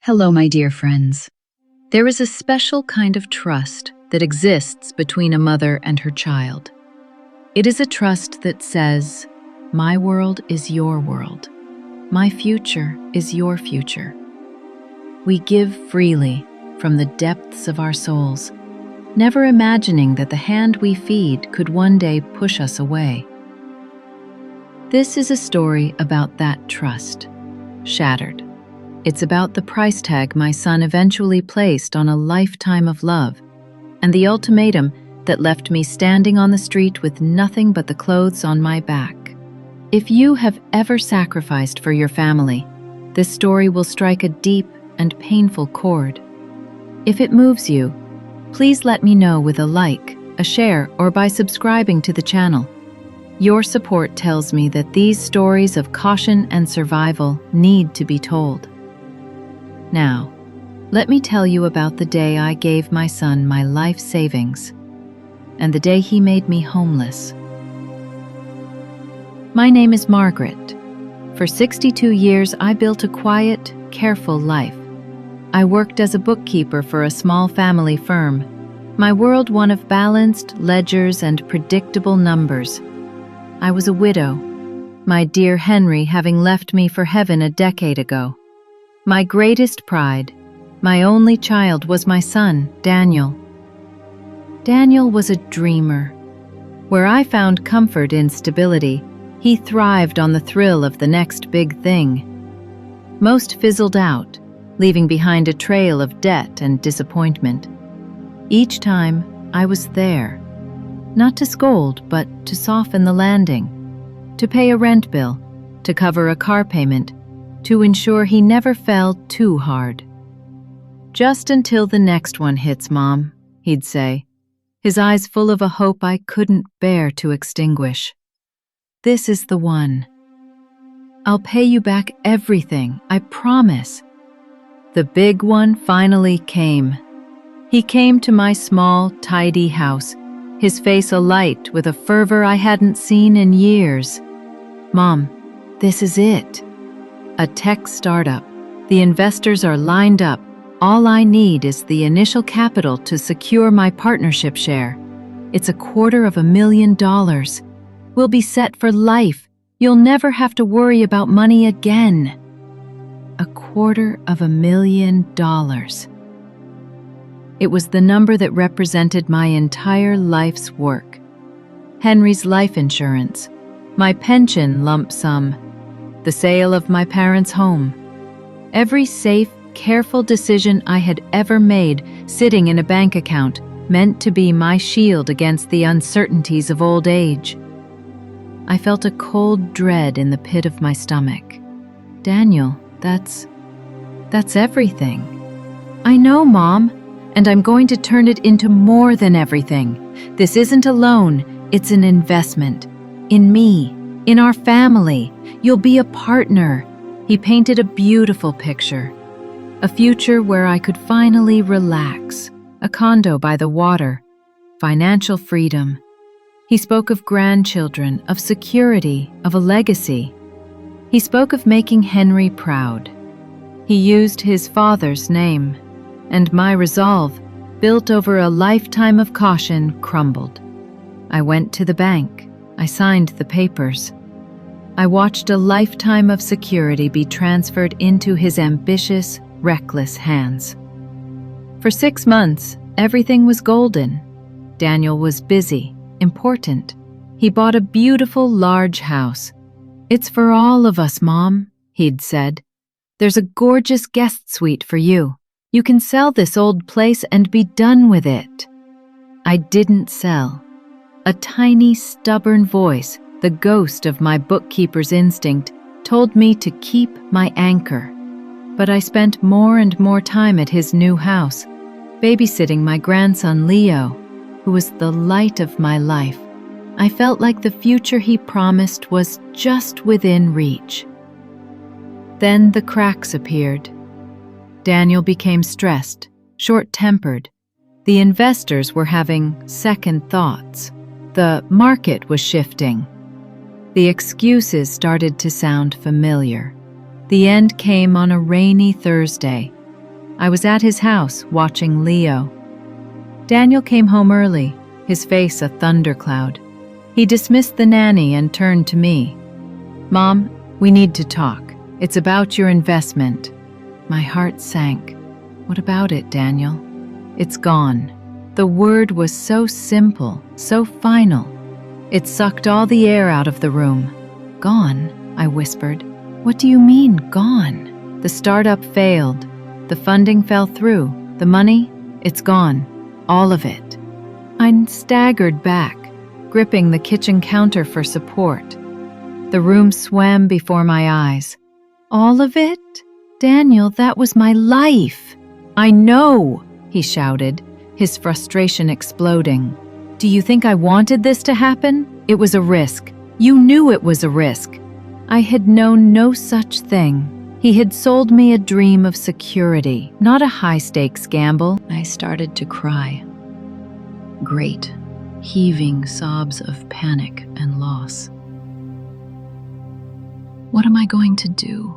Hello, my dear friends. There is a special kind of trust that exists between a mother and her child. It is a trust that says, "My world is your world. My future is your future." We give freely from the depths of our souls, never imagining that the hand we feed could one day push us away. This is a story about that trust, shattered. It's about the price tag my son eventually placed on a lifetime of love, and the ultimatum that left me standing on the street with nothing but the clothes on my back. If you have ever sacrificed for your family, this story will strike a deep and painful chord. If it moves you, please let me know with a like, a share, or by subscribing to the channel. Your support tells me that these stories of caution and survival need to be told. Now, let me tell you about the day I gave my son my life savings, and the day he made me homeless. My name is Margaret. For 62 years, I built a quiet, careful life. I worked as a bookkeeper for a small family firm, my world one of balanced ledgers and predictable numbers. I was a widow, my dear Henry having left me for heaven a decade ago. My greatest pride, my only child, was my son, Daniel. Daniel was a dreamer. Where I found comfort in stability, he thrived on the thrill of the next big thing. Most fizzled out, leaving behind a trail of debt and disappointment. Each time, I was there. Not to scold, but to soften the landing, to pay a rent bill, to cover a car payment, to ensure he never fell too hard. "Just until the next one hits, Mom," he'd say, his eyes full of a hope I couldn't bear to extinguish. "This is the one. I'll pay you back everything, I promise." The big one finally came. He came to my small, tidy house, his face alight with a fervor I hadn't seen in years. "Mom, this is it. A tech startup. The investors are lined up. All I need is the initial capital to secure my partnership share. It's $250,000. We'll be set for life. You'll never have to worry about money again." $250,000. It was the number that represented my entire life's work. Henry's life insurance, my pension lump sum, the sale of my parents' home. Every safe, careful decision I had ever made sitting in a bank account meant to be my shield against the uncertainties of old age. I felt a cold dread in the pit of my stomach. "Daniel, that's everything." "I know, Mom. And I'm going to turn it into more than everything. This isn't a loan, it's an investment. In me, in our family. You'll be a partner." He painted a beautiful picture. A future where I could finally relax. A condo by the water. Financial freedom. He spoke of grandchildren, of security, of a legacy. He spoke of making Henry proud. He used his father's name. And my resolve, built over a lifetime of caution, crumbled. I went to the bank. I signed the papers. I watched a lifetime of security be transferred into his ambitious, reckless hands. For 6 months, everything was golden. Daniel was busy, important. He bought a beautiful, large house. "It's for all of us, Mom," he'd said. "There's a gorgeous guest suite for you. You can sell this old place and be done with it." I didn't sell. A tiny, stubborn voice, the ghost of my bookkeeper's instinct, told me to keep my anchor. But I spent more and more time at his new house, babysitting my grandson Leo, who was the light of my life. I felt like the future he promised was just within reach. Then the cracks appeared. Daniel became stressed, short-tempered. The investors were having second thoughts. The market was shifting. The excuses started to sound familiar. The end came on a rainy Thursday. I was at his house watching Leo. Daniel came home early, his face a thundercloud. He dismissed the nanny and turned to me. "Mom, we need to talk. It's about your investment." My heart sank. "What about it, Daniel?" "It's gone." The word was so simple, so final. It sucked all the air out of the room. "Gone?" I whispered. "What do you mean, gone?" "The startup failed. The funding fell through. The money, it's gone. All of it." I staggered back, gripping the kitchen counter for support. The room swam before my eyes. "All of it? Daniel, that was my life." "I know," he shouted, his frustration exploding. "Do you think I wanted this to happen? It was a risk. You knew it was a risk." I had known no such thing. He had sold me a dream of security, not a high-stakes gamble. I started to cry. Great, heaving sobs of panic and loss. What am I going to do?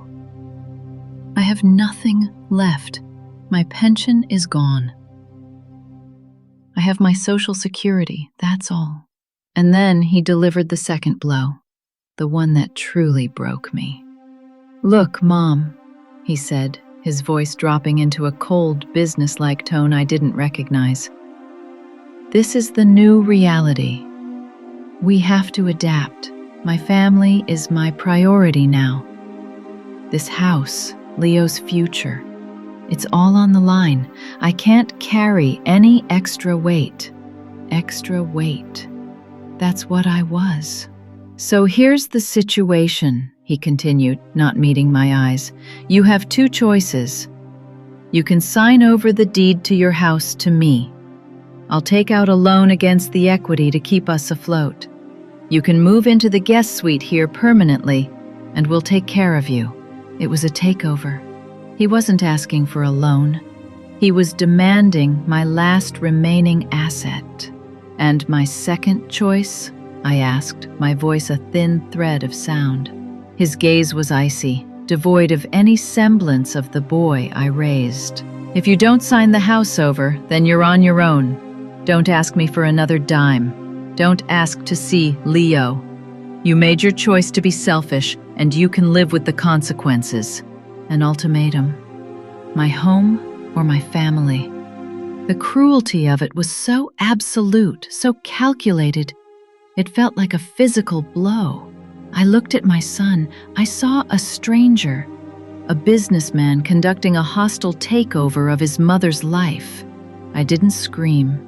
I have nothing left. My pension is gone. I have my Social Security, that's all. And then he delivered the second blow, the one that truly broke me. "Look, Mom," he said, his voice dropping into a cold, businesslike tone I didn't recognize. "This is the new reality. We have to adapt. My family is my priority now. This house, Leo's future, it's all on the line. I can't carry any extra weight." Extra weight. That's what I was. "So here's the situation," he continued, not meeting my eyes. "You have two choices. You can sign over the deed to your house to me. I'll take out a loan against the equity to keep us afloat. You can move into the guest suite here permanently, and we'll take care of you." It was a takeover. He wasn't asking for a loan. He was demanding my last remaining asset. "And my second choice?" I asked, my voice a thin thread of sound. His gaze was icy, devoid of any semblance of the boy I raised. "If you don't sign the house over, then you're on your own. Don't ask me for another dime. Don't ask to see Leo. You made your choice to be selfish, and you can live with the consequences." An ultimatum. My home or my family? The cruelty of it was so absolute, so calculated. It felt like a physical blow. I looked at my son. I saw a stranger, a businessman conducting a hostile takeover of his mother's life. I didn't scream.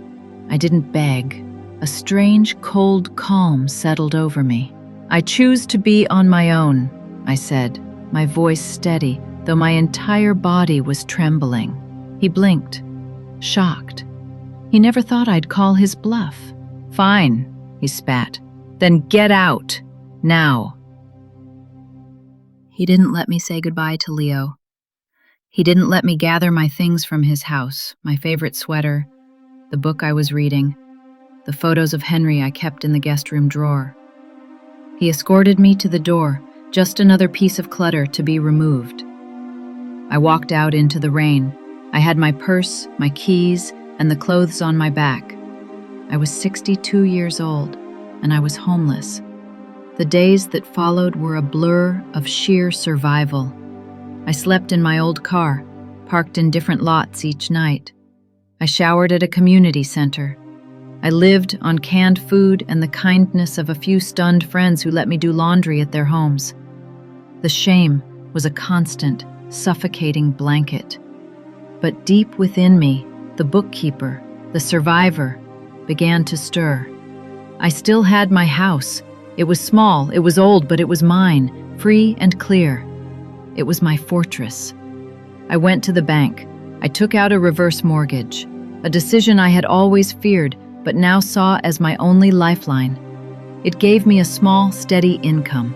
I didn't beg. A strange, cold calm settled over me. "I choose to be on my own," I said, my voice steady, though my entire body was trembling. He blinked, shocked. He never thought I'd call his bluff. "Fine," he spat. "Then get out, now." He didn't let me say goodbye to Leo. He didn't let me gather my things from his house, my favorite sweater, the book I was reading, the photos of Henry I kept in the guest room drawer. He escorted me to the door, just another piece of clutter to be removed. I walked out into the rain. I had my purse, my keys, and the clothes on my back. I was 62 years old, and I was homeless. The days that followed were a blur of sheer survival. I slept in my old car, parked in different lots each night. I showered at a community center. I lived on canned food and the kindness of a few stunned friends who let me do laundry at their homes. The shame was a constant, suffocating blanket. But deep within me, the bookkeeper, the survivor, began to stir. I still had my house. It was small, it was old, but it was mine, free and clear. It was my fortress. I went to the bank. I took out a reverse mortgage, a decision I had always feared, but now saw as my only lifeline. It gave me a small, steady income.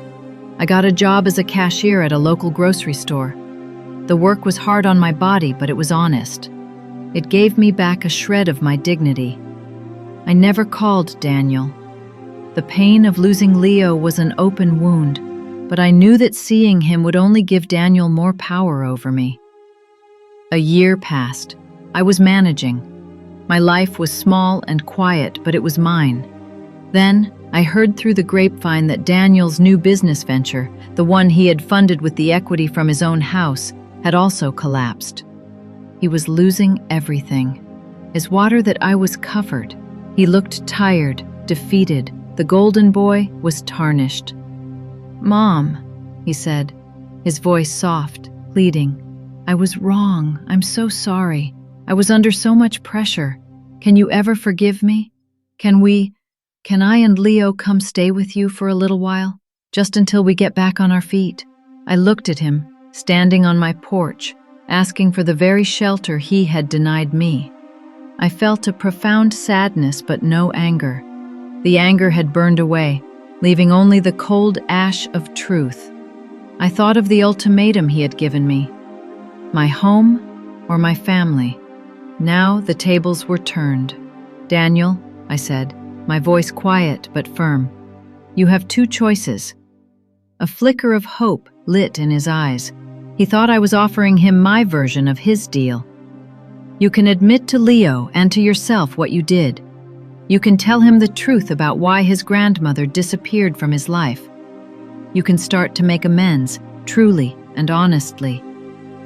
I got a job as a cashier at a local grocery store. The work was hard on my body, but it was honest. It gave me back a shred of my dignity. I never called Daniel. The pain of losing Leo was an open wound, but I knew that seeing him would only give Daniel more power over me. A year passed. I was managing. My life was small and quiet, but it was mine. Then, I heard through the grapevine that Daniel's new business venture, the one he had funded with the equity from his own house, had also collapsed. He was losing everything. As water that I was covered, he looked tired, defeated. The golden boy was tarnished. "Mom," he said, his voice soft, pleading. "I was wrong. I'm so sorry. I was under so much pressure. Can you ever forgive me? Can I and Leo come stay with you for a little while? Just until we get back on our feet?" I looked at him, standing on my porch, asking for the very shelter he had denied me. I felt a profound sadness but no anger. The anger had burned away, leaving only the cold ash of truth. I thought of the ultimatum he had given me. My home or my family. Now the tables were turned. "Daniel," I said, my voice quiet but firm, "you have two choices." A flicker of hope lit in his eyes. He thought I was offering him my version of his deal. "You can admit to Leo and to yourself what you did. You can tell him the truth about why his grandmother disappeared from his life. You can start to make amends, truly and honestly.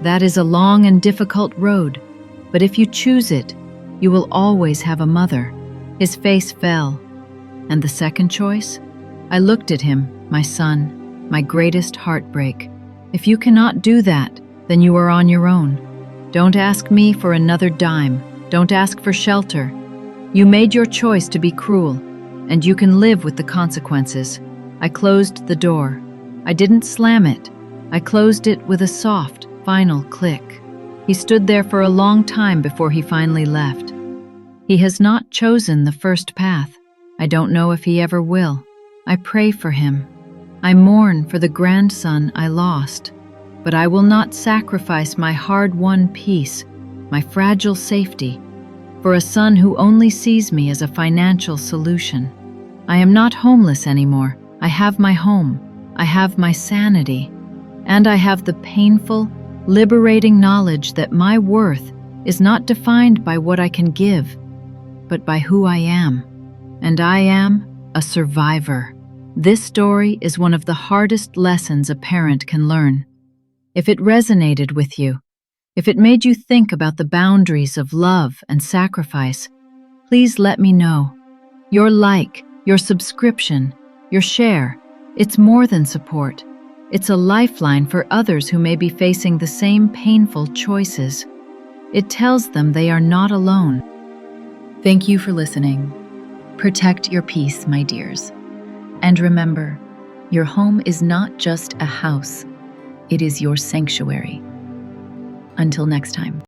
That is a long and difficult road, but if you choose it, you will always have a mother." His face fell. "And the second choice?" I looked at him, "My son, my greatest heartbreak. If you cannot do that, then you are on your own. Don't ask me for another dime. Don't ask for shelter. You made your choice to be cruel, and you can live with the consequences." I closed the door. I didn't slam it. I closed it with a soft, final click. He stood there for a long time before he finally left. He has not chosen the first path. I don't know if he ever will. I pray for him. I mourn for the grandson I lost. But I will not sacrifice my hard-won peace, my fragile safety, for a son who only sees me as a financial solution. I am not homeless anymore. I have my home. I have my sanity. And I have the painful, liberating knowledge that my worth is not defined by what I can give, but by who I am. And I am a survivor. This story is one of the hardest lessons a parent can learn. If it resonated with you, if it made you think about the boundaries of love and sacrifice, please let me know. Your like, your subscription, your share, it's more than support. It's a lifeline for others who may be facing the same painful choices. It tells them they are not alone. Thank you for listening. Protect your peace, my dears. And remember, your home is not just a house. It is your sanctuary. Until next time.